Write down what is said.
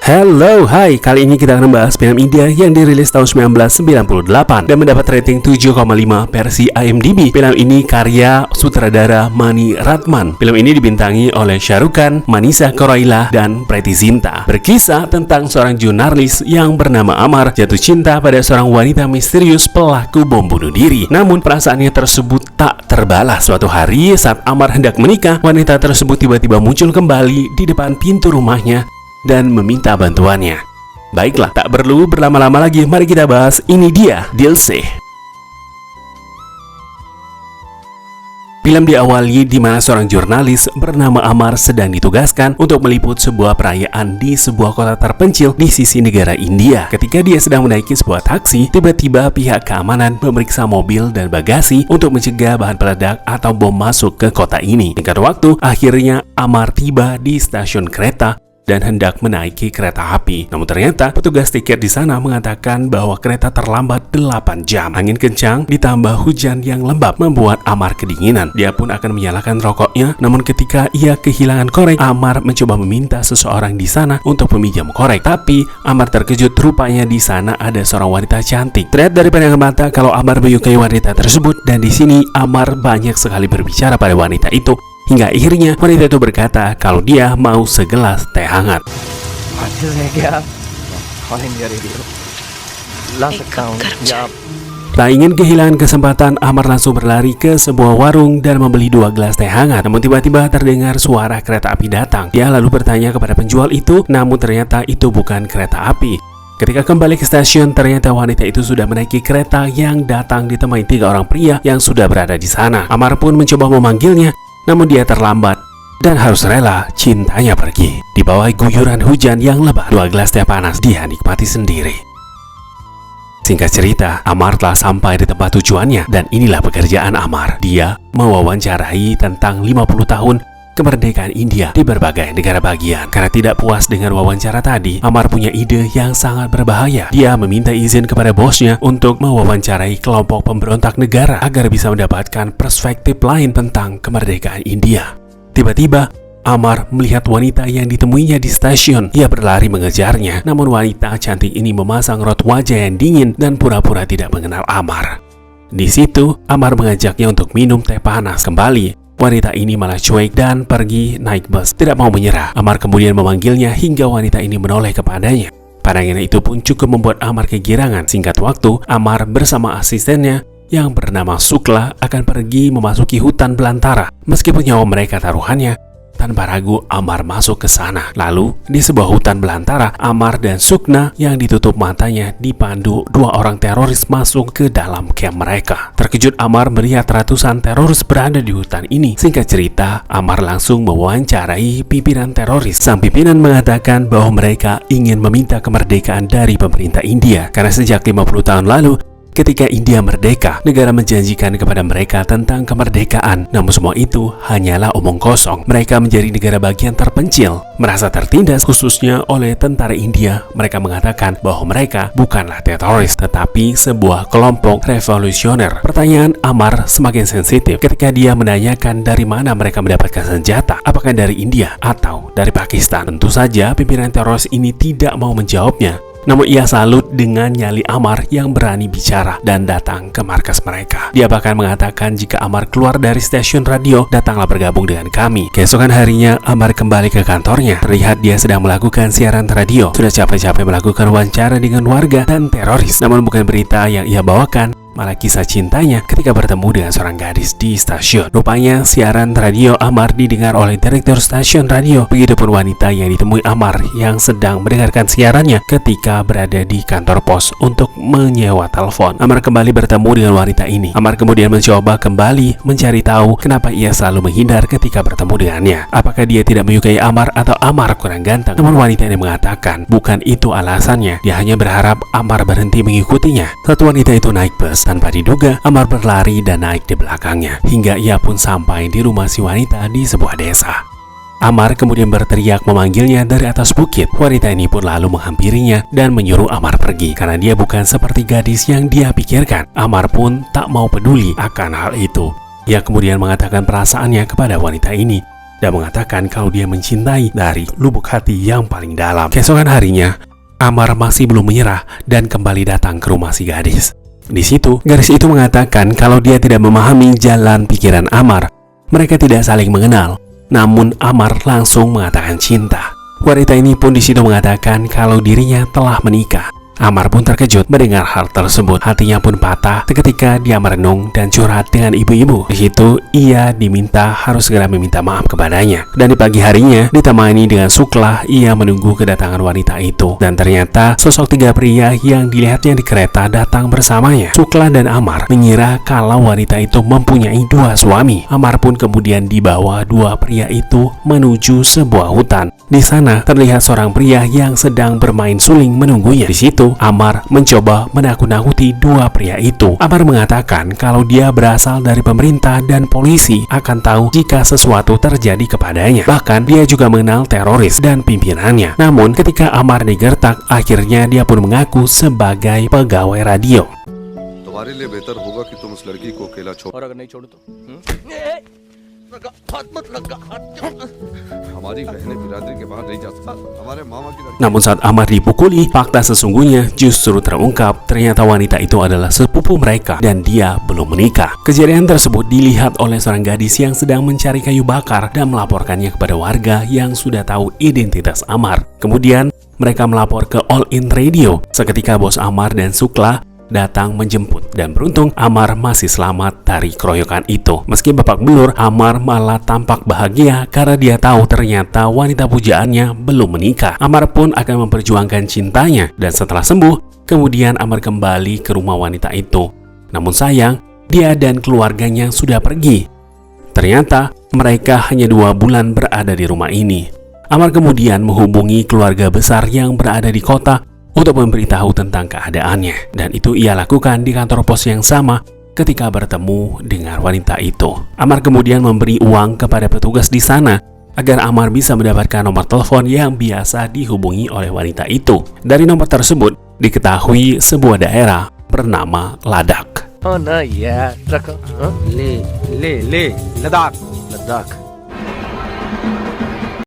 Halo, hai. Kali ini kita akan membahas film India yang dirilis tahun 1998 dan mendapat rating 7,5 versi IMDb. Film ini karya sutradara Mani Ratnam. Film ini dibintangi oleh Shah Rukh Khan, Manisha Koiraala, dan Preity Zinta. Berkisah tentang seorang jurnalis yang bernama Amar jatuh cinta pada seorang wanita misterius pelaku bom bunuh diri. Namun perasaannya tersebut tak terbalas. Suatu hari saat Amar hendak menikah, wanita tersebut tiba-tiba muncul kembali di depan pintu rumahnya dan meminta bantuannya. Baiklah, tak perlu berlama-lama lagi, mari kita bahas. Ini dia Dil Se. Film diawali di mana seorang jurnalis bernama Amar sedang ditugaskan untuk meliput sebuah perayaan di sebuah kota terpencil di sisi negara India. Ketika dia sedang menaiki sebuah taksi, tiba-tiba pihak keamanan memeriksa mobil dan bagasi untuk mencegah bahan peledak atau bom masuk ke kota ini. Singkat waktu, akhirnya Amar tiba di stasiun kereta dan hendak menaiki kereta api. Namun ternyata petugas tiket di sana mengatakan bahwa kereta terlambat 8 jam. Angin kencang ditambah hujan yang lembab membuat Amar kedinginan. Dia pun akan menyalakan rokoknya, namun ketika ia kehilangan korek, Amar mencoba meminta seseorang di sana untuk meminjam korek. Tapi Amar terkejut, rupanya di sana ada seorang wanita cantik. Terlihat dari pandangan mata kalau Amar menyukai wanita tersebut, dan di sini Amar banyak sekali berbicara pada wanita itu. Hingga akhirnya wanita itu berkata kalau dia mau segelas teh hangat. Tak ingin kehilangan kesempatan, Amar langsung berlari ke sebuah warung dan membeli 2 gelas teh hangat. Namun tiba-tiba terdengar suara kereta api datang. Dia lalu bertanya kepada penjual itu, namun ternyata itu bukan kereta api. Ketika kembali ke stasiun, ternyata wanita itu sudah menaiki kereta yang datang ditemani 3 orang pria yang sudah berada di sana. Amar pun mencoba memanggilnya, namun dia terlambat dan harus rela cintanya pergi. Di bawah guyuran hujan yang lebat, 2 gelas teh panas dia nikmati sendiri. Singkat cerita, Amar telah sampai di tempat tujuannya, dan inilah pekerjaan Amar. Dia mewawancarai tentang 50 tahun kemerdekaan India di berbagai negara bagian. Karena tidak puas dengan wawancara tadi, Amar punya ide yang sangat berbahaya. Dia meminta izin kepada bosnya untuk mewawancarai kelompok pemberontak negara agar bisa mendapatkan perspektif lain tentang kemerdekaan India. Tiba-tiba, Amar melihat wanita yang ditemuinya di stasiun. Ia berlari mengejarnya, namun wanita cantik ini memasang raut wajah yang dingin dan pura-pura tidak mengenal Amar. Di situ, Amar mengajaknya untuk minum teh panas. Kembali, wanita ini malah cuek dan pergi naik bus, tidak mau menyerah. Amar kemudian memanggilnya hingga wanita ini menoleh kepadanya. Pandangan itu pun cukup membuat Amar kegirangan. Singkat waktu, Amar bersama asistennya yang bernama Sukla akan pergi memasuki hutan belantara. Meskipun nyawa mereka taruhannya, tanpa ragu Amar masuk ke sana. Lalu di sebuah hutan belantara, Amar dan Sukna yang ditutup matanya dipandu 2 orang teroris masuk ke dalam camp mereka. Terkejut Amar melihat ratusan teroris berada di hutan ini. Singkat cerita, Amar langsung mewawancarai pimpinan teroris. Sang pimpinan mengatakan bahwa mereka ingin meminta kemerdekaan dari pemerintah India karena sejak 50 tahun lalu, ketika India merdeka, negara menjanjikan kepada mereka tentang kemerdekaan. Namun semua itu hanyalah omong kosong. Mereka menjadi negara bagian terpencil, merasa tertindas khususnya oleh tentara India. Mereka mengatakan bahwa mereka bukanlah teroris, tetapi sebuah kelompok revolusioner. Pertanyaan Amar semakin sensitif ketika dia menanyakan dari mana mereka mendapatkan senjata. Apakah dari India atau dari Pakistan? Tentu saja pimpinan teroris ini tidak mau menjawabnya. Namun ia salut dengan nyali Amar yang berani bicara dan datang ke markas mereka. Dia bahkan mengatakan jika Amar keluar dari stasiun radio, datanglah bergabung dengan kami. Keesokan harinya, Amar kembali ke kantornya. Terlihat dia sedang melakukan siaran radio. Sudah capek-capek melakukan wawancara dengan warga dan teroris. Namun bukan berita yang ia bawakan, malah kisah cintanya ketika bertemu dengan seorang gadis di stasiun. Rupanya siaran radio Amar didengar oleh direktur stasiun radio. Begitupun wanita yang ditemui Amar yang sedang mendengarkan siarannya ketika berada di kantor pos untuk menyewa telepon. Amar kembali bertemu dengan wanita ini. Amar kemudian mencoba kembali mencari tahu kenapa ia selalu menghindar ketika bertemu dengannya. Apakah dia tidak menyukai Amar atau Amar kurang ganteng? Namun wanita ini mengatakan bukan itu alasannya. Dia hanya berharap Amar berhenti mengikutinya. Satu wanita itu naik bus. Tanpa diduga, Amar berlari dan naik di belakangnya, hingga ia pun sampai di rumah si wanita di sebuah desa. Amar kemudian berteriak memanggilnya dari atas bukit. Wanita ini pun lalu menghampirinya dan menyuruh Amar pergi, karena dia bukan seperti gadis yang dia pikirkan. Amar pun tak mau peduli akan hal itu. Ia kemudian mengatakan perasaannya kepada wanita ini. dan mengatakan kalau dia mencintai dari lubuk hati yang paling dalam. Keesokan harinya, Amar masih belum menyerah dan kembali datang ke rumah si gadis. Di situ, gadis itu mengatakan kalau dia tidak memahami jalan pikiran Amar. Mereka tidak saling mengenal, namun Amar langsung mengatakan cinta. Wanita ini pun di situ mengatakan kalau dirinya telah menikah. Amar pun terkejut mendengar hal tersebut. Hatinya pun patah ketika dia merenung dan curhat dengan ibu-ibu. Di situ ia diminta harus segera meminta maaf kepadanya. Dan di pagi harinya ditemani dengan Sukla, ia menunggu kedatangan wanita itu. Dan ternyata sosok 3 pria yang dilihatnya di kereta datang bersamanya. Sukla dan Amar mengira kalau wanita itu mempunyai 2 suami. Amar pun kemudian dibawa 2 pria itu menuju sebuah hutan. Di sana terlihat seorang pria yang sedang bermain suling menunggunya. Di situ Amar mencoba menakut-nakuti 2 pria itu. Amar mengatakan kalau dia berasal dari pemerintah dan polisi akan tahu jika sesuatu terjadi kepadanya. Bahkan dia juga mengenal teroris dan pimpinannya. Namun ketika Amar digertak, akhirnya dia pun mengaku sebagai pegawai radio. तुम्हारे लिए बेहतर होगा कि तुम उस लड़की को अकेला छोड़ और अगर नहीं छोड़ो तो हमारी बहनें बिरादरी के बाहर नहीं जा सकती हमारे मामा की लड़की. Namun saat Amar dipukuli, fakta sesungguhnya justru terungkap. Ternyata wanita itu adalah sepupu mereka dan dia belum menikah. Kejadian tersebut dilihat oleh seorang gadis yang sedang mencari kayu bakar dan melaporkannya kepada warga yang sudah tahu identitas Amar. Kemudian mereka melapor ke All In Radio. Seketika bos Amar dan Sukla datang menjemput, dan beruntung Amar masih selamat dari keroyokan itu. Meski babak belur, Amar malah tampak bahagia karena dia tahu ternyata wanita pujaannya belum menikah. Amar pun akan memperjuangkan cintanya, dan setelah sembuh, kemudian Amar kembali ke rumah wanita itu. Namun sayang, dia dan keluarganya sudah pergi. Ternyata mereka hanya 2 bulan berada di rumah ini. Amar kemudian menghubungi keluarga besar yang berada di kota untuk memberitahu tentang keadaannya, dan itu ia lakukan di kantor pos yang sama ketika bertemu dengan wanita itu. Amar kemudian memberi uang kepada petugas di sana agar Amar bisa mendapatkan nomor telepon yang biasa dihubungi oleh wanita itu. Dari nomor tersebut diketahui sebuah daerah bernama Ladakh. Oh nah ya, Ladakh.